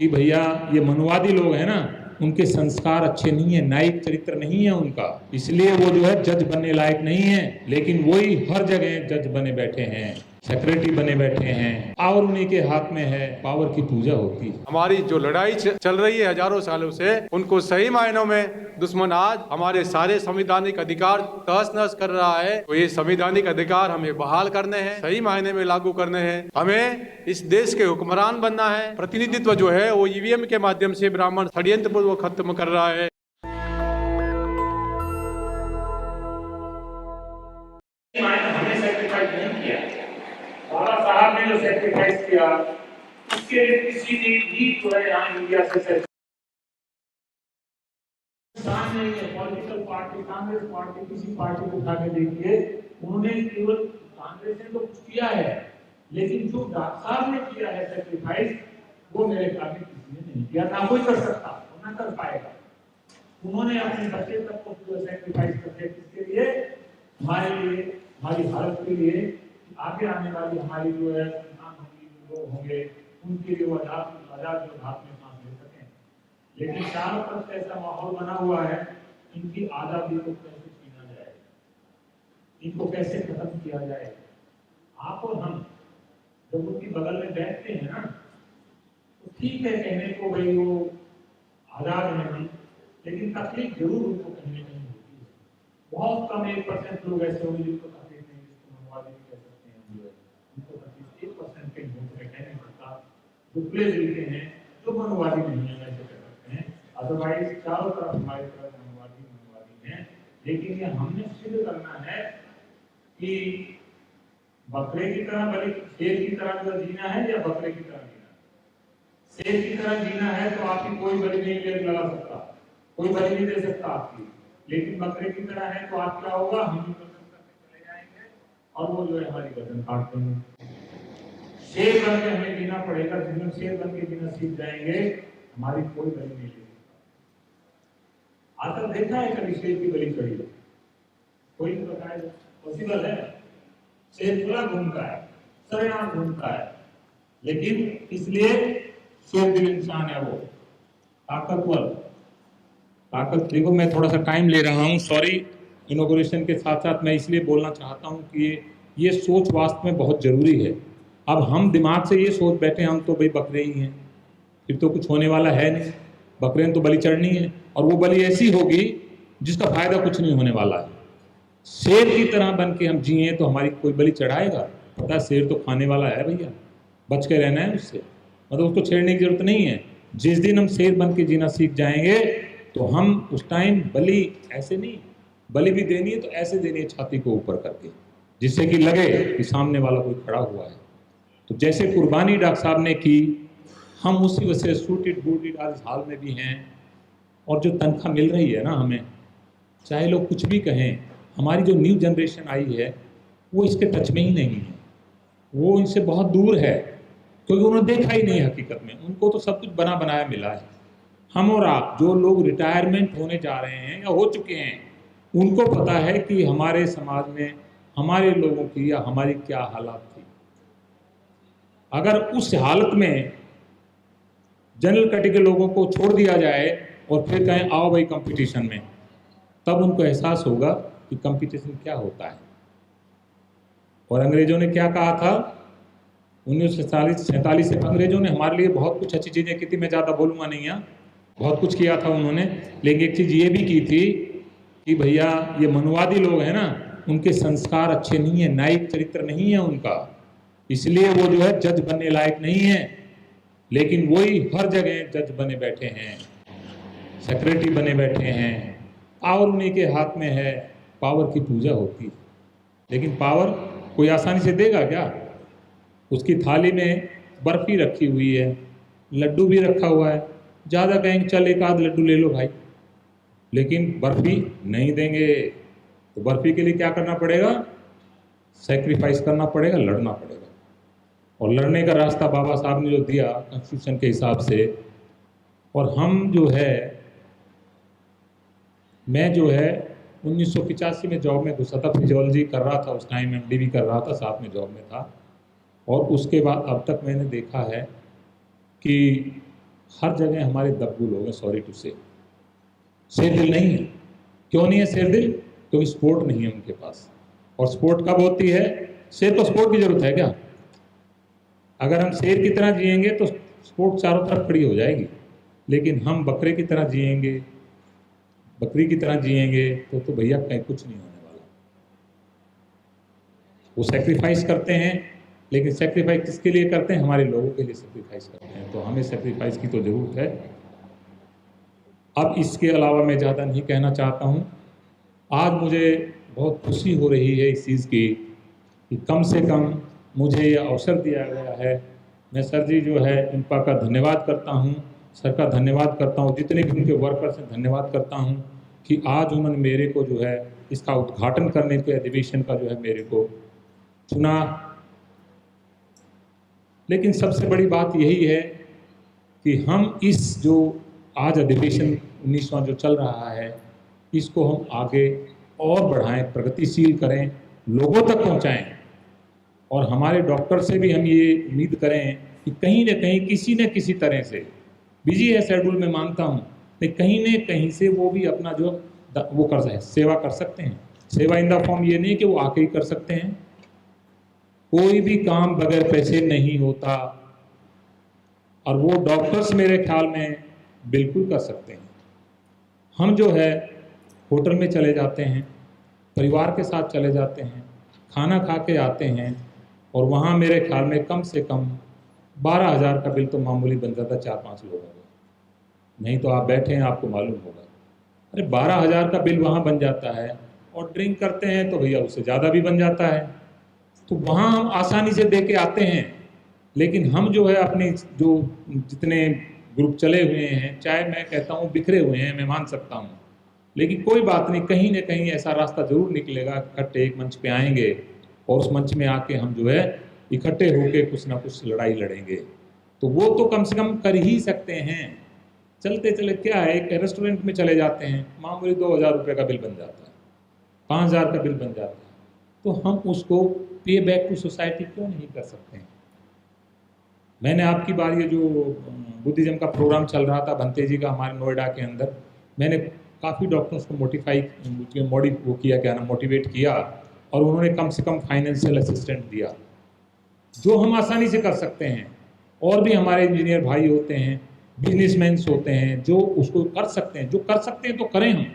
कि भैया ये मनुवादी लोग हैं ना, उनके संस्कार अच्छे नहीं है, न्यायिक चरित्र नहीं है उनका, इसलिए वो जो है जज बनने लायक नहीं है। लेकिन वही हर जगह जज बने बैठे हैं, सेक्रेटरी बने बैठे हैं, और उन्हीं के हाथ में है पावर की पूजा होती है। हमारी जो लड़ाई चल रही है हजारों सालों से, उनको सही मायनों में दुश्मन आज हमारे सारे संवैधानिक अधिकार तहस नहस कर रहा है। तो ये संवैधानिक अधिकार हमें बहाल करने हैं, सही मायने में लागू करने हैं। हमें इस देश के हुक्मरान बनना है। प्रतिनिधित्व जो है वो ईवीएम के माध्यम से ब्राह्मण षड्यंत्र को खत्म कर रहा है। हमने सेक्रीफाइस नहीं किया, बाबा साहब ने जो सेक्रीफाइस किया उसके लिए किसी ने भी जो है यहाँ इंडिया से नहीं है। पॉलिटिकल पार्टी, कांग्रेस पार्टी, किसी पार्टी को उठा के देखिए, उन्होंने केवल कांग्रेस ने तो कुछ किया है, लेकिन जो डॉक्टर साहब ने किया है सेक्रीफाइस, वो मेरे ख्याल में किसी ने नहीं किया, ना कोई कर सकता, ना कर पाएगा। उन्होंने अपने बच्चे तक को सेक्रीफाइस करके किसके लिए? हमारे लिए, हमारी हालत के लिए, आगे आने वाली हमारी जो है लोग होंगे उनके लिए आजाद जो हाथ में सांस ले सकें। लेकिन चारों तरफ ऐसा माहौल बना हुआ है, इनकी आजादी को कैसे छीना जाए, इनको कैसे खत्म किया जाए। आप और हम जब उनकी बगल में बैठते हैं ना, तो ठीक है कहने को भाई वो आजाद नहीं, लेकिन तकलीफ जरूर उनको कहीं ना कहीं होती है। बहुत कम 1% लोग ऐसे होंगे जिनको तकलीफ नहीं, जिसको मनुवादी भी कह सकते हैं, उनको तकलीफ 1% के लोग कह नहीं सकता, दुबले दिल के हैं, जो मनुवादी नहीं है ऐसे कह सकते हैं। अदरवाइज चारों तरफ हमारी तरफ मनुवादी हैं। लेकिन ये हमने सिद्ध करना है कि बकरे की तरह बल्कि शेर की तरह जो जीना है या बकरे की तरह जीना है। शेर की तरह जीना है तो आपकी कोई बलि नहीं लगा सकता, कोई बलि नहीं दे सकता आपकी। लेकिन बकरे की तरह है तो आप क्या होगा, हम भी गर्दन करके चले जाएंगे और वो जो है हमारी गर्दन काट देंगे। शेर बन के हमें जीना पड़ेगा। जिस दिन शेर बन के जीना सीख जाएंगे, हमारी कोई बलि नहीं लेगी। आज तक देखा है कभी शेर की बलि चढ़ी? कोई नहीं बताएगा, पॉसिबल है? शेर खुला घूमता है, सरेआम घूमता है, लेकिन इसलिए शेर दिल इंसान है, वो ताकतवर ताकत। देखो मैं थोड़ा सा टाइम ले रहा हूँ, सॉरी। इनॉग्रेशन के साथ साथ मैं इसलिए बोलना चाहता हूँ कि ये सोच वास्तव में बहुत जरूरी है। अब हम दिमाग से ये सोच बैठे हम तो भाई बकरे ही हैं, फिर तो कुछ होने वाला है नहीं, बकरे ने तो बलि चढ़नी है, और वो बलि ऐसी होगी जिसका फायदा कुछ नहीं होने वाला है। शेर की तरह बन के हम जिए तो हमारी कोई बलि चढ़ाएगा? पता है शेर तो खाने वाला है भैया, बच के रहना है उससे, मतलब उसको छेड़ने की जरूरत नहीं है। जिस दिन हम शेर बन के जीना सीख जाएंगे तो हम उस टाइम बलि ऐसे नहीं, बलि भी देनी है तो ऐसे देनी है छाती को ऊपर करके, जिससे कि लगे कि सामने वाला कोई खड़ा हुआ है। तो जैसे कुर्बानी डॉक्टर साहब ने की, हम उसी वजह से सूटेड बूटेड आज हाल में भी हैं। और जो तनख्वाह मिल रही है ना हमें, चाहे लोग कुछ भी कहें, हमारी जो न्यू जनरेशन आई है वो इसके टच में ही नहीं है, वो इनसे बहुत दूर है, क्योंकि उन्होंने देखा ही नहीं हकीकत में। उनको तो सब कुछ बना बनाया मिला है। हम और आप जो लोग रिटायरमेंट होने जा रहे हैं या हो चुके हैं, उनको पता है कि हमारे समाज में हमारे लोगों की या हमारी क्या हालत थी। अगर उस हालत में जनरल कैटेगरी के लोगों को छोड़ दिया जाए और फिर कहें आओ भाई कंपटीशन में, तब उनको एहसास होगा कि कंपटीशन क्या होता है। और अंग्रेजों ने क्या कहा था 1947 से, अंग्रेजों ने हमारे लिए बहुत कुछ अच्छी चीज़ें की थी, मैं ज़्यादा बोलूँगा नहीं यहाँ, बहुत कुछ किया था उन्होंने। लेकिन एक चीज़ ये भी की थी कि भैया ये मनुवादी लोग हैं ना, उनके संस्कार अच्छे नहीं है, न्यायिक चरित्र नहीं है उनका, इसलिए वो जो है जज बनने लायक नहीं है। लेकिन वही हर जगह जज बने बैठे हैं, सेक्रेटरी बने बैठे हैं, और उन्हीं के हाथ में है पावर की पूजा होती है। लेकिन पावर कोई आसानी से देगा क्या? उसकी थाली में बर्फी रखी हुई है, लड्डू भी रखा हुआ है, ज़्यादा कहेंगे चल एक आध लड्डू ले लो भाई, लेकिन बर्फी नहीं देंगे। तो बर्फी के लिए क्या करना पड़ेगा? सेक्रीफाइस करना पड़ेगा, लड़ना पड़ेगा। और लड़ने का रास्ता बाबा साहब ने जो दिया कॉन्स्टिट्यूशन के हिसाब से। और हम जो है, मैं जो है 1985 में जॉब में घुसा था, फिजियोलॉजी कर रहा था उस टाइम, MD भी कर रहा था, साथ में जॉब में था। और उसके बाद अब तक मैंने देखा है कि हर जगह हमारे दब्बू लोग हैं, सॉरी टू से, शेर दिल नहीं है। क्यों नहीं है शेर दिल? क्योंकि स्पोर्ट नहीं है उनके पास। और स्पोर्ट कब होती है? शेर को स्पोर्ट की जरूरत है क्या? अगर हम शेर की तरह जिएंगे तो स्पोर्ट चारों तरफ खड़ी हो जाएगी, लेकिन हम बकरे की तरह जिएंगे, बकरी की तरह जिएंगे तो भैया कहीं कुछ नहीं होने वाला। वो सेक्रीफाइस करते हैं, लेकिन सेक्रीफाइस किसके लिए करते हैं? हमारे लोगों के लिए सेक्रीफाइस करते हैं। तो हमें सेक्रीफाइस की तो जरूरत है। अब इसके अलावा मैं ज़्यादा नहीं कहना चाहता हूँ। आज मुझे बहुत खुशी हो रही है इस चीज़ की कि कम से कम मुझे यह अवसर दिया गया है। मैं सर जी जो है इनका का धन्यवाद करता हूँ, सर का धन्यवाद करता हूँ, जितने भी उनके वर्कर्स हैं धन्यवाद करता हूँ कि आज उन्होंने मेरे को जो है इसका उद्घाटन करने के अधिवेशन का जो है मेरे को चुना। लेकिन सबसे बड़ी बात यही है कि हम इस जो आज अधिवेशन 19वां जो चल रहा है इसको हम आगे और बढ़ाएं, प्रगतिशील करें, लोगों तक पहुंचाएं। और हमारे डॉक्टर से भी हम ये उम्मीद करें कि कहीं न कहीं किसी न किसी तरह से, बिजी है शेड्यूल में मानता हूँ, लेकिन कहीं न कहीं से वो भी अपना जो वो कर सकते, सेवा कर सकते हैं। सेवा इन द फॉर्म ये नहीं कि वो आके ही कर सकते हैं। कोई भी काम बगैर पैसे नहीं होता, और वो डॉक्टर्स मेरे ख्याल में बिल्कुल कर सकते हैं। हम जो है होटल में चले जाते हैं, परिवार के साथ चले जाते हैं, खाना खा के आते हैं, और वहाँ मेरे ख्याल में कम से कम 12,000 का बिल तो मामूली बन जाता 4-5 लोगों का। नहीं तो आप बैठे हैं, आपको मालूम होगा। अरे 12,000 का बिल वहाँ बन जाता है, और ड्रिंक करते हैं तो भैया उससे ज़्यादा भी बन जाता है। तो वहाँ हम आसानी से दे के आते हैं। लेकिन हम जो है अपने जो जितने ग्रुप चले हुए हैं, चाहे मैं कहता हूँ बिखरे हुए हैं, मैं मान सकता हूँ, लेकिन कोई बात नहीं, कहीं ना कहीं ऐसा रास्ता जरूर निकलेगा। इकट्ठे एक मंच पे आएंगे और उस मंच में आके हम जो है इकट्ठे होके कुछ ना कुछ लड़ाई लड़ेंगे। तो वो तो कम से कम कर ही सकते हैं। चलते चले क्या है, एक रेस्टोरेंट में चले जाते हैं, मामूली 2,000 रुपये का बिल बन जाता है, 5,000 का बिल बन जाता है, तो हम उसको पे बैक टू सोसाइटी क्यों नहीं कर सकते हैं? मैंने आपकी बार ये जो बुद्धिज्म का प्रोग्राम चल रहा था भंते जी का हमारे नोएडा के अंदर, मैंने काफ़ी डॉक्टर्स को मोटिवेट किया, और उन्होंने कम से कम फाइनेंशियल असिस्टेंट दिया, जो हम आसानी से कर सकते हैं। और भी हमारे इंजीनियर भाई होते हैं, बिजनेसमैन होते हैं, जो उसको कर सकते हैं, जो कर सकते हैं तो करें हम।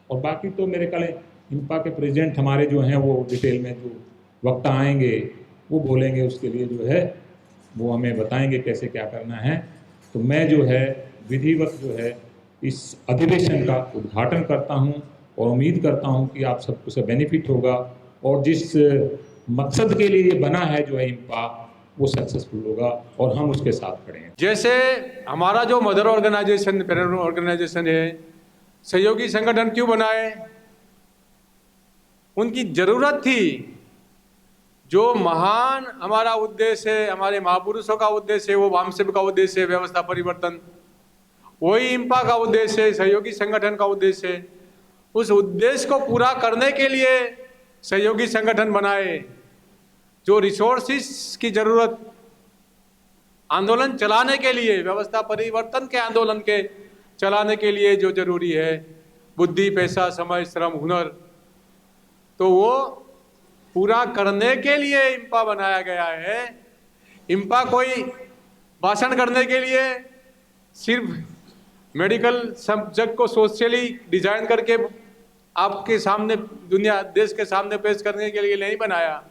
और बाकी तो मेरे ख्याल इम्पा के प्रेसिडेंट हमारे जो हैं वो डिटेल में जो वक्ता आएंगे वो बोलेंगे, उसके लिए जो है वो हमें बताएंगे कैसे क्या करना है। तो मैं जो है विधिवत जो है इस अधिवेशन का उद्घाटन करता हूं, और उम्मीद करता हूं कि आप सबको से बेनिफिट होगा, और जिस मकसद के लिए ये बना है जो है इम्पा, वो सक्सेसफुल होगा, और हम उसके साथ खड़े हैं। जैसे हमारा जो मदर ऑर्गेनाइजेशन, पेरेंट ऑर्गेनाइजेशन है, सहयोगी संगठन क्यों बनाए? उनकी जरूरत थी। जो महान हमारा उद्देश्य है, हमारे महापुरुषों का उद्देश्य है, वो वामसेव का उद्देश्य है व्यवस्था परिवर्तन, वही इम्पा का उद्देश्य है, सहयोगी संगठन का उद्देश्य है। उस उद्देश्य को पूरा करने के लिए सहयोगी संगठन बनाए। जो रिसोर्सिस की जरूरत आंदोलन चलाने के लिए, व्यवस्था परिवर्तन के आंदोलन के चलाने के लिए जो जरूरी है, बुद्धि, पैसा, समय, श्रम, हुनर, तो वो पूरा करने के लिए इम्पा बनाया गया है। इम्पा कोई भाषण करने के लिए, सिर्फ मेडिकल सब्जेक्ट को सोशली डिजाइन करके आपके सामने, दुनिया देश के सामने पेश करने के लिए नहीं बनाया।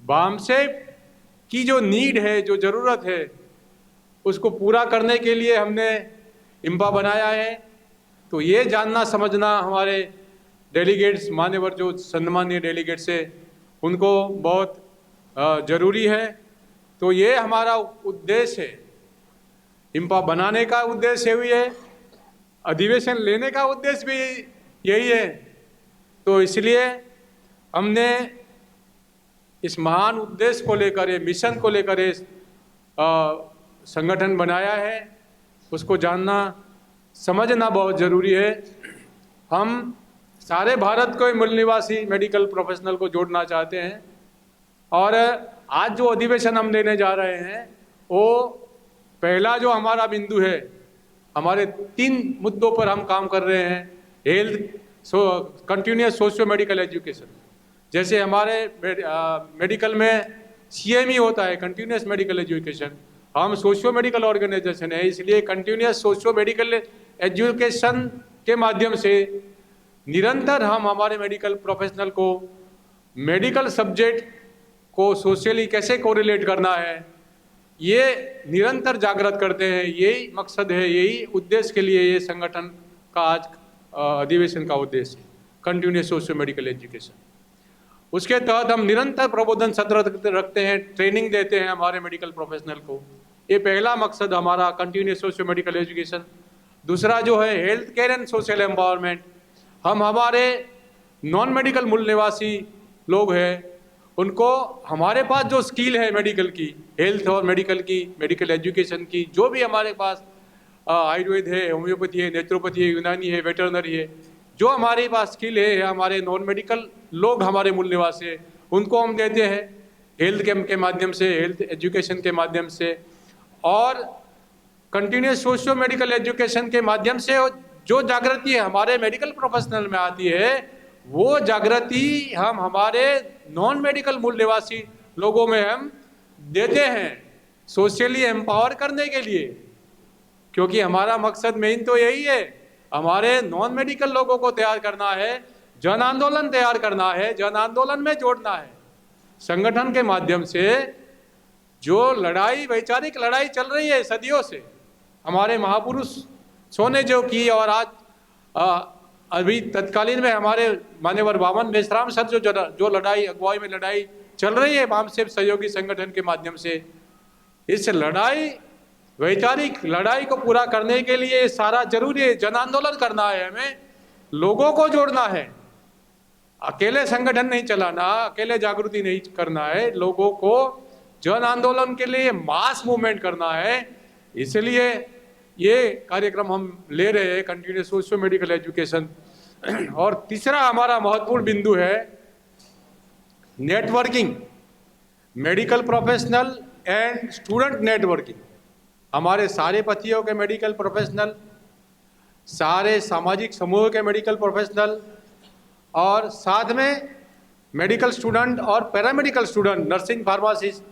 वामसेव की जो नीड है, जो ज़रूरत है, उसको पूरा करने के लिए हमने इम्पा बनाया है। तो ये जानना समझना हमारे डेलीगेट्स, मान्यवर जो सम्मानीय डेलीगेट्स है, उनको बहुत ज़रूरी है। तो ये हमारा उद्देश्य है, इम्पा बनाने का उद्देश्य भी है, अधिवेशन लेने का उद्देश्य भी यही है। तो इसलिए हमने इस महान उद्देश्य को लेकर, मिशन को लेकर संगठन बनाया है। उसको जानना समझना बहुत ज़रूरी है। हम सारे भारत को मूल निवासी मेडिकल प्रोफेशनल को जोड़ना चाहते हैं, और आज जो अधिवेशन हम लेने जा रहे हैं वो पहला जो हमारा बिंदु है, हमारे 3 मुद्दों पर हम काम कर रहे हैं। Health, continuous socio medical education, जैसे हमारे मेडिकल में CME होता है, कंटिन्यूस मेडिकल एजुकेशन। हम सोशियो मेडिकल ऑर्गेनाइजेशन है, इसलिए कंटिन्यूस सोशियो मेडिकल एजुकेशन के माध्यम से निरंतर हम हमारे मेडिकल प्रोफेशनल को मेडिकल सब्जेक्ट को सोशली कैसे कोरिलेट करना है, ये निरंतर जागृत करते हैं। यही मकसद है, यही उद्देश्य के लिए ये संगठन का आज अधिवेशन का उद्देश्य है, कंटिन्यूस सोशियो मेडिकल एजुकेशन। उसके तहत हम निरंतर प्रबोधन सत्र रखते हैं, ट्रेनिंग देते हैं हमारे मेडिकल प्रोफेशनल को। ये पहला मकसद हमारा कंटिन्यूस सोशियो मेडिकल एजुकेशन। दूसरा जो है health care and social empowerment. हम हमारे नॉन मेडिकल मूल निवासी लोग हैं, उनको हमारे पास जो स्किल है मेडिकल की, हेल्थ और मेडिकल की, मेडिकल एजुकेशन की, जो भी हमारे पास आयुर्वेद है, होम्योपैथी है, नेचुरोपैथी है, यूनानी है, वेटरनरी है, जो हमारे पास स्किल है, हमारे नॉन मेडिकल लोग हमारे मूल निवासी है, उनको हम देते हैं हेल्थ कैंप के माध्यम से, हेल्थ एजुकेशन के माध्यम से। और कंटिन्यूस सोशियो मेडिकल एजुकेशन के माध्यम से जो जागृति हमारे मेडिकल प्रोफेशनल में आती है, वो जागृति हम हमारे नॉन मेडिकल मूल निवासी लोगों में हम देते हैं, सोशली एम्पावर करने के लिए। क्योंकि हमारा मकसद मेन तो यही है, हमारे नॉन मेडिकल लोगों को तैयार करना है, जन आंदोलन तैयार करना है, जन आंदोलन में जोड़ना है। संगठन के माध्यम से जो लड़ाई, वैचारिक लड़ाई चल रही है सदियों से, हमारे महापुरुषों ने जो की, और आज अभी तत्कालीन में हमारे मान्यवर वामन मेश्राम सर जो लड़ाई, अगुवाई में लड़ाई चल रही है वामसेव सहयोगी संगठन के माध्यम से, इस लड़ाई, वैचारिक लड़ाई को पूरा करने के लिए सारा जरूरी है, जन आंदोलन करना है, हमें लोगों को जोड़ना है। अकेले संगठन नहीं चलाना, अकेले जागृति नहीं करना है, लोगों को जन आंदोलन के लिए मास मूवमेंट करना है। इसलिए ये कार्यक्रम हम ले रहे हैं, कंटिन्यूस सोशियो मेडिकल एजुकेशन। और तीसरा हमारा महत्वपूर्ण बिंदु है networking, medical professional and student networking. हमारे सारे पतियों के मेडिकल प्रोफेशनल, सारे सामाजिक समूह के मेडिकल प्रोफेशनल, और साथ में मेडिकल स्टूडेंट और पैरामेडिकल स्टूडेंट, नर्सिंग, फार्मासिस्ट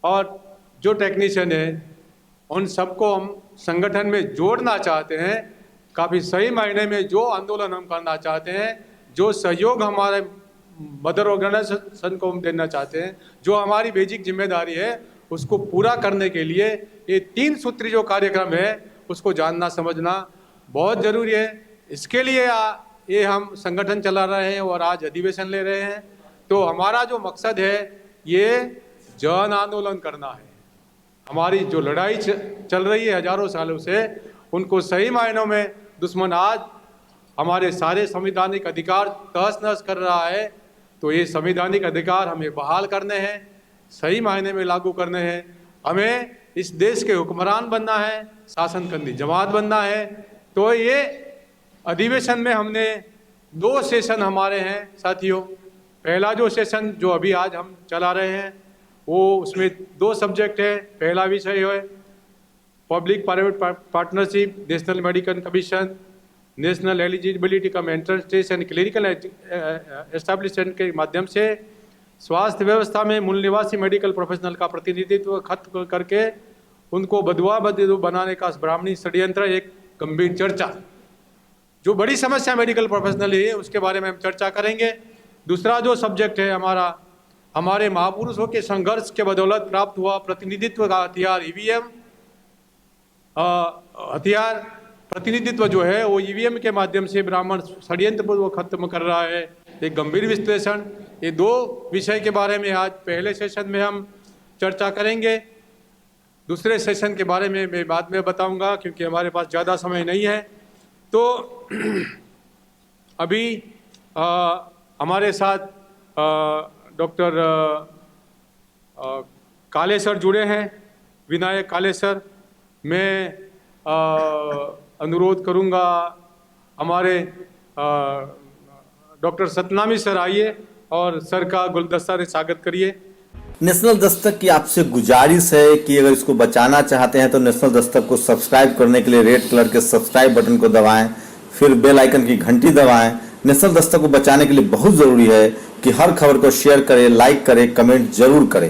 और जो टेक्नीशियन है, उन सबको हम संगठन में जोड़ना चाहते हैं। काफ़ी सही मायने में जो आंदोलन हम करना चाहते हैं, जो सहयोग हमारे मदर ऑर्गेनाइजेशन को हम देना चाहते हैं, जो हमारी बेसिक जिम्मेदारी है, उसको पूरा करने के लिए ये 3 सूत्री जो कार्यक्रम है, उसको जानना समझना बहुत ज़रूरी है। इसके लिए ये हम संगठन चला रहे हैं और आज अधिवेशन ले रहे हैं। तो हमारा जो मकसद है, ये जन आंदोलन करना है। हमारी जो लड़ाई चल रही है हजारों सालों से, उनको सही मायनों में दुश्मन आज हमारे सारे संवैधानिक अधिकार तहस नहस कर रहा है। तो ये संवैधानिक अधिकार हमें बहाल करने हैं, सही मायने में लागू करने हैं। हमें इस देश के हुक्मरान बनना है, शासन करनी जमात बनना है। तो ये अधिवेशन में हमने 2 सेशन हमारे हैं साथियों। पहला जो सेशन जो अभी आज हम चला रहे हैं, वो उसमें 2 सब्जेक्ट है। पहला विषय है public private partnership, national medical commission, national eligibility cum entrance test and clinical establishment के माध्यम से स्वास्थ्य व्यवस्था में मूल निवासी मेडिकल प्रोफेशनल का प्रतिनिधित्व खत्म करके उनको बदवा बनाने का ब्राह्मणी षड्यंत्र, एक गंभीर चर्चा, जो बड़ी समस्या मेडिकल प्रोफेशनल है, उसके बारे में हम चर्चा करेंगे। दूसरा जो सब्जेक्ट है हमारा, हमारे महापुरुषों के संघर्ष के बदौलत प्राप्त हुआ प्रतिनिधित्व का हथियार EVM, हथियार प्रतिनिधित्व जो है वो EVM के माध्यम से ब्राह्मण षड्यंत्र को खत्म कर रहा है। एक गंभीर विश्लेषण, ये 2 विषय के बारे में आज पहले सेशन में हम चर्चा करेंगे। दूसरे सेशन के बारे में मैं बाद में बताऊंगा, क्योंकि हमारे पास ज़्यादा समय नहीं है। तो अभी हमारे साथ डॉक्टर काले सर जुड़े हैं, विनायक काले सर। मैं अनुरोध करूंगा हमारे डॉक्टर सतनामी सर, आइए और सर का गुलदस्ता से स्वागत करिए। नेशनल दस्तक की आपसे गुजारिश है कि अगर इसको बचाना चाहते हैं तो नेशनल दस्तक को सब्सक्राइब करने के लिए रेड कलर के सब्सक्राइब बटन को दबाएं, फिर बेल आइकन की घंटी दबाएं। नेशनल दस्तक को बचाने के लिए बहुत जरूरी है कि हर खबर को शेयर करें, लाइक करें, कमेंट जरूर करें।